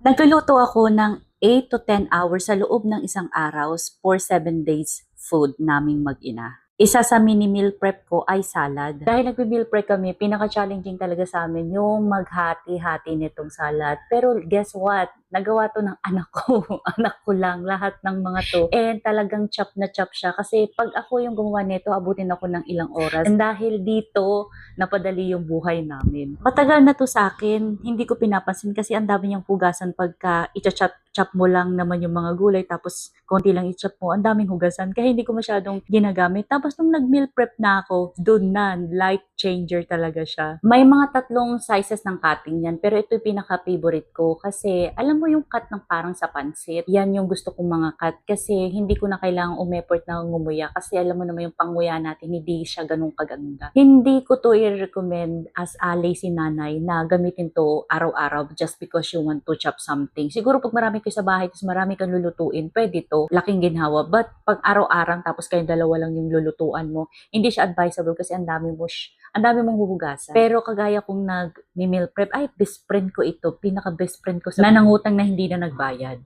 Nagluluto ako ng 8 to 10 hours sa loob ng isang araw for 7 days food naming mag-ina. Isa sa mini meal prep ko ay salad. Dahil nagme-meal prep kami, pinaka-challenging talaga sa amin yung maghati-hati nitong salad. Pero guess what? Nagawa to ng anak ko. Anak ko lang, lahat ng mga to. And talagang chop na chop siya. Kasi pag ako yung gumawa nito, abutin ako ng ilang oras. And dahil dito, napadali yung buhay namin. Matagal na to sa akin, hindi ko pinapansin kasi ang dami niyang hugasan pagka i-chop mo lang naman yung mga gulay tapos konti lang i-chop mo, ang daming hugasan kaya hindi ko masyadong ginagamit. Tapos nung nag-meal prep na ako, dun na, life changer talaga siya. May mga tatlong sizes ng cutting yan pero ito yung pinaka-favorite ko kasi alam mo yung cut ng parang sa pansit, yan yung gusto kong mga cut kasi hindi ko na kailangang umeport na ngumuya kasi alam mo naman yung panguya natin, hindi siya ganun kaganda. Hindi ko to i-recommend as a lazy nanay na gamitin to araw-araw just because you want to chop something. Siguro pag marami kayo sa bahay tapos marami kang lulutuin, pwede to, laking ginhawa. But pag araw-araw tapos kayong dalawa lang yung lulutuan mo, hindi siya advisable kasi ang dami mong huhugasan. Pero kagaya kong nag-meal prep, ay best friend ko ito, pinaka best friend ko sa nanangutang na hindi na nagbayad.